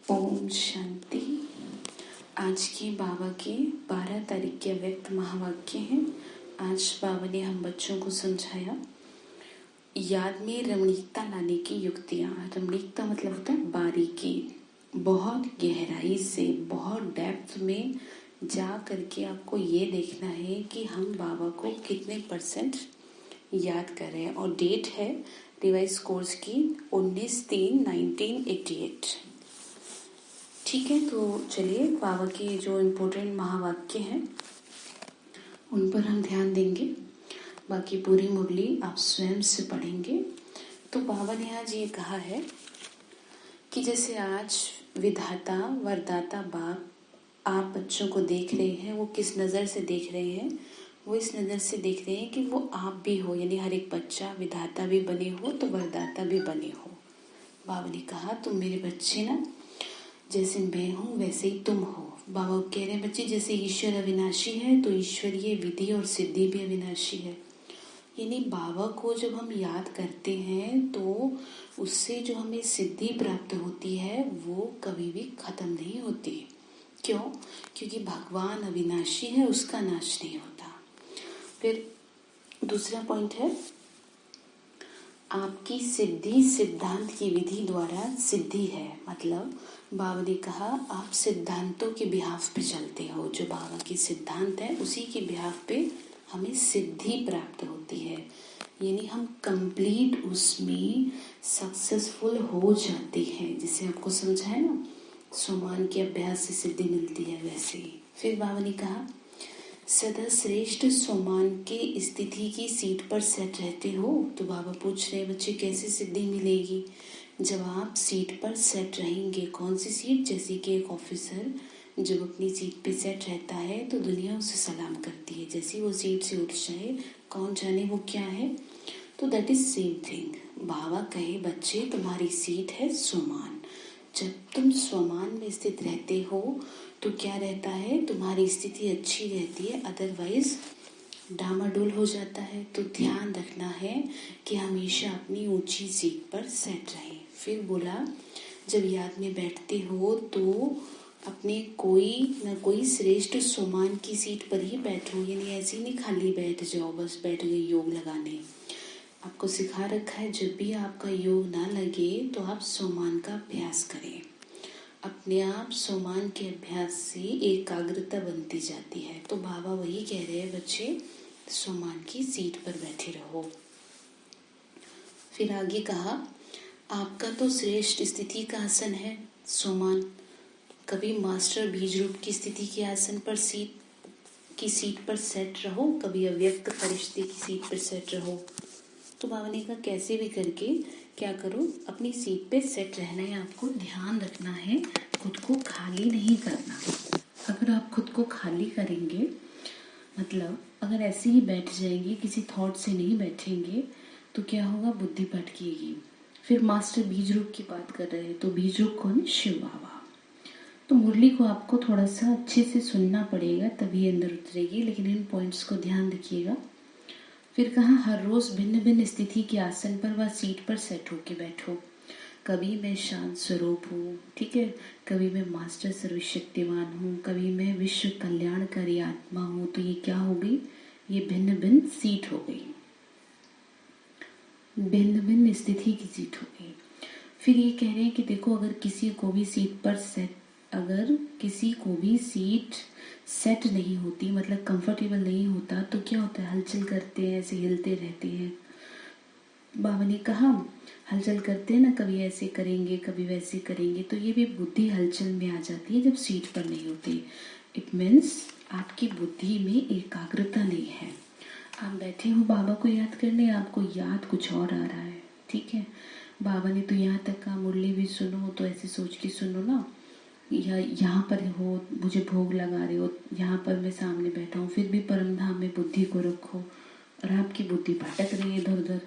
ओम शांति। आज के बाबा के 12 तारीख के अव्यक्त महावाक्य हैं। आज बाबा ने हम बच्चों को समझाया याद में रमणीकता लाने की युक्तियाँ। रमणीकता मतलब होता है बारीकी, बहुत गहराई से, बहुत डेप्थ में जा करके आपको ये देखना है कि हम बाबा को कितने % याद कर रहे हैं। और डेट है रिवाइज कोर्स की 19/3/1988। ठीक है, तो चलिए बाबा के जो इम्पोर्टेंट महावाक्य हैं उन पर हम ध्यान देंगे। बाकी पूरी मुरली आप स्वयं से पढ़ेंगे। तो बाबा ने आज ये कहा है कि जैसे आज विधाता वरदाता बाप आप बच्चों को देख रहे हैं, वो किस नज़र से देख रहे हैं? वो इस नज़र से देख रहे हैं कि वो आप भी हो, यानी हर एक बच्चा विधाता भी बने हो तो वरदाता भी बने हो। बाबा ने कहा तुम मेरे बच्चे ना, जैसे मैं हूँ वैसे ही तुम हो। बाबा कह रहे हैं बच्चे जैसे ईश्वर अविनाशी है तो ईश्वरीय विधि और सिद्धि भी अविनाशी है। यानी बाबा को जब हम याद करते हैं तो उससे जो हमें सिद्धि प्राप्त होती है वो कभी भी खत्म नहीं होती। क्यों? क्योंकि भगवान अविनाशी है, उसका नाश नहीं होता। फिर दूसरा पॉइंट है आपकी सिद्धि सिद्धांत की विधि द्वारा सिद्धि है। मतलब बाबा ने कहा आप सिद्धांतों के बिहाफ पे चलते हो, जो बाबा के सिद्धांत है उसी के बिहाफ पे हमें सिद्धि प्राप्त होती है। यानी हम कंप्लीट उसमें सक्सेसफुल हो जाते हैं। जिसे आपको समझा है ना, सोमान के अभ्यास से सिद्धि मिलती है, वैसे ही। फिर बाबा ने कहा सदा श्रेष्ठ सोमान के स्थिति की सीट पर सेट रहते हो। तो बाबा पूछ रहे बच्चे कैसे सिद्धि मिलेगी? जब आप सीट पर सेट रहेंगे। कौन सी सीट? जैसे कि एक ऑफिसर जब अपनी सीट पे सेट रहता है तो दुनिया उसे सलाम करती है। जैसे वो सीट से उठ जाए, कौन जाने वो क्या है, तो दैट इज सेम थिंग। बाबा कहे बच्चे तुम्हारी सीट है सोमान। जब तुम स्वमान में स्थित रहते हो तो क्या रहता है, तुम्हारी स्थिति अच्छी रहती है, अदरवाइज डामाडोल हो जाता है। तो ध्यान रखना है कि हमेशा अपनी ऊंची सीट पर सेट रहें। फिर बोला जब याद में बैठते हो तो अपने कोई न कोई श्रेष्ठ सोमान की सीट पर ही बैठो। यानी ऐसे ही नहीं खाली बैठ जाओ, बस बैठ गए योग लगाने। आपको सिखा रखा है जब भी आपका योग ना लगे तो आप सोमान का अभ्यास करें। अपने आप सोमान के अभ्यास से एकाग्रता बनती जाती है। तो बाबा वही कह रहे हैं बच्चे सोमान की सीट पर बैठे रहो। फिर आगे कहा आपका तो श्रेष्ठ स्थिति का आसन है सोमान। कभी मास्टर बीज रूप की स्थिति के आसन पर सीट पर सेट रहो, कभी अव्यक्त फरिश्ते की सीट पर सेट रहो। तो बाबा ने कहा कैसे भी करके क्या करो, अपनी सीट पे सेट रहना है। आपको ध्यान रखना है, खुद को खाली नहीं करना। अगर आप खुद को खाली करेंगे, मतलब अगर ऐसे ही बैठ जाएंगे, किसी थॉट से नहीं बैठेंगे, तो क्या होगा, बुद्धि भटकेगी। फिर मास्टर बीज रूप की बात कर रहे हैं, तो बीज रूप कौन है? शिव बाबा। तो मुरली को आपको थोड़ा सा अच्छे से सुनना पड़ेगा, तभी अंदर उतरेगी। लेकिन इन पॉइंट्स को ध्यान रखिएगा। फिर कहा हर रोज भिन्न भिन्न स्थिति के आसन पर व सीट पर सेट होके बैठो। कभी मैं शांत स्वरूप हूँ, ठीक है, कभी मैं मास्टर सर्वशक्तिमान हूँ, कभी मैं विश्व कल्याणकारी आत्मा हूँ। तो ये क्या हो गई? ये भिन्न भिन्न सीट हो गई, भिन्न भिन्न स्थिति की सीट हो गई। फिर ये कह रहे हैं कि देखो अगर किसी को भी सीट सेट नहीं होती, मतलब कंफर्टेबल नहीं होता, तो क्या होता है, हलचल करते हैं, ऐसे हिलते रहते हैं। बाबा ने कहा हलचल करते हैं ना, कभी ऐसे करेंगे कभी वैसे करेंगे, तो ये भी बुद्धि हलचल में आ जाती है जब सीट पर नहीं होती। इट मीन्स आपकी बुद्धि में एकाग्रता नहीं है। आप बैठे हो बाबा को याद करने, आपको याद कुछ और आ रहा है, ठीक है। बाबा ने तो यहाँ तक कहा मुरली भी सुनो तो ऐसे सोच के सुनो ना, या यहाँ पर हो मुझे भोग लगा रहे हो, यहाँ पर मैं सामने बैठा हूँ, फिर भी परम धाम में बुद्धि को रखो। और आपकी बुद्धि भटक रही है इधर उधर,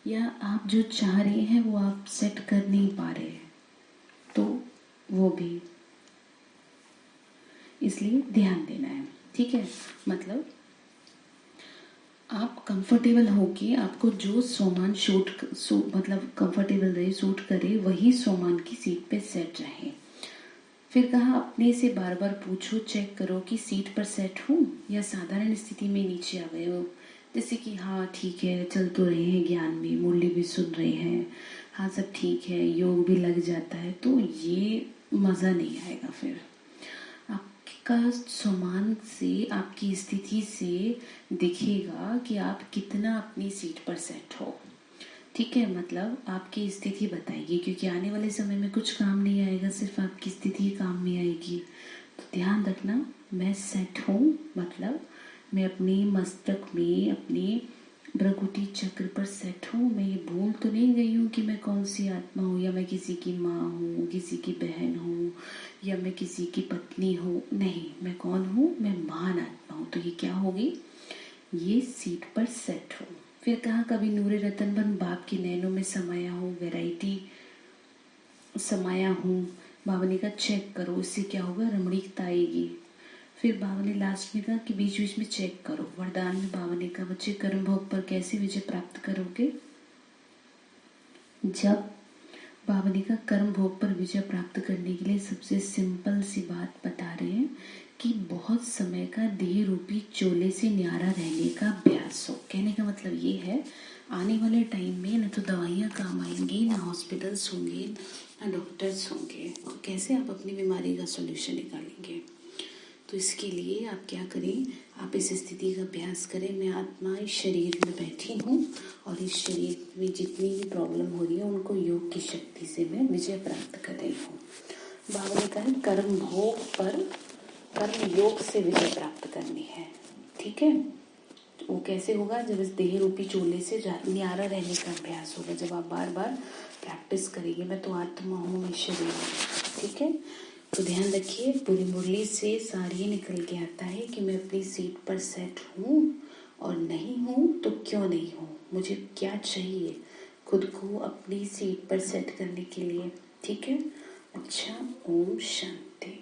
या आप जो चाह रहे हैं वो आप सेट कर नहीं पा रहे हैं, तो वो भी इसलिए ध्यान देना है, ठीक है। मतलब आप कंफर्टेबल होके, आपको जो सोमान मतलब कंफर्टेबल रहे, सूट करे, वही सोमान की सीट पे सेट रहे। फिर कहा अपने से बार बार पूछो, चेक करो कि सीट पर सेट हूँ या साधारण स्थिति में नीचे आ गए हो। जैसे कि हाँ ठीक है, चल तो रहे हैं, ज्ञान में मुरली भी सुन रहे हैं, हाँ सब ठीक है, योग भी लग जाता है, तो ये मज़ा नहीं आएगा। फिर आपका स्वमान से, आपकी स्थिति से दिखेगा कि आप कितना अपनी सीट पर सेट हो। ठीक है, मतलब आपकी स्थिति बताइए, क्योंकि आने वाले समय में कुछ काम नहीं आएगा, सिर्फ आपकी स्थिति काम में आएगी। तो ध्यान रखना, मैं सेट हूँ मतलब मैं अपने मस्तक में, अपने भ्रकुटी चक्र पर सेट हूँ। मैं ये भूल तो नहीं गई हूँ कि मैं कौन सी आत्मा हूँ, या मैं किसी की माँ हूँ, किसी की बहन हूँ, या मैं किसी की पत्नी हूँ। नहीं, मैं कौन हूँ? मैं महान आत्मा हूँ। तो ये क्या होगी? ये सीट पर सेट हो। फिर कहा कभी नूरे रतन बन बाप के नैनों में समाया हूँ, वैरायटी समाया हूँ। बाबा ने कहा चेक करो, इससे क्या होगा? रमणीकता आएगी। फिर बाबा ने लास्ट में कहा कि बीच बीच में चेक करो। वरदान में बाबा ने कहा बच्चे कर्म भोग पर कैसे विजय प्राप्त करोगे? जब बाबा ने कहा कर्म भोग पर विजय प्राप्त करने के लिए सबसे सिंपल सी बात बता रहे हैं कि बहुत समय का देह रूपी चोले से न्यारा रहने का अभ्यास हो। कहने का मतलब ये है, आने वाले टाइम में न तो दवाइयाँ काम आएंगी, ना हॉस्पिटल्स होंगे, ना डॉक्टर्स होंगे, तो कैसे आप अपनी बीमारी का सॉल्यूशन निकालेंगे? तो इसके लिए आप क्या करें, आप इस स्थिति का अभ्यास करें, मैं आत्मा इस शरीर में बैठी हूँ और इस शरीर में जितनी भी प्रॉब्लम हो रही है उनको योग की शक्ति से मैं विजय प्राप्त कर रही हूँ। बाबा ने कहा कर्म भोग पर कर्म योग से विजय प्राप्त करनी है। ठीक है, वो कैसे होगा? जब इस देह रूपी चोले से न्यारा रहने का अभ्यास होगा, जब आप बार बार प्रैक्टिस करेंगे, मैं तो आत्मा हूँ, मैं शरीर हूँ। ठीक है, तो ध्यान रखिए, पूरी मुरली से सार ये निकल के आता है कि मैं अपनी सीट पर सेट हूँ और नहीं हूँ तो क्यों नहीं हूँ, मुझे क्या चाहिए खुद को अपनी सीट पर सेट करने के लिए। ठीक है, अच्छा, ओम शांति।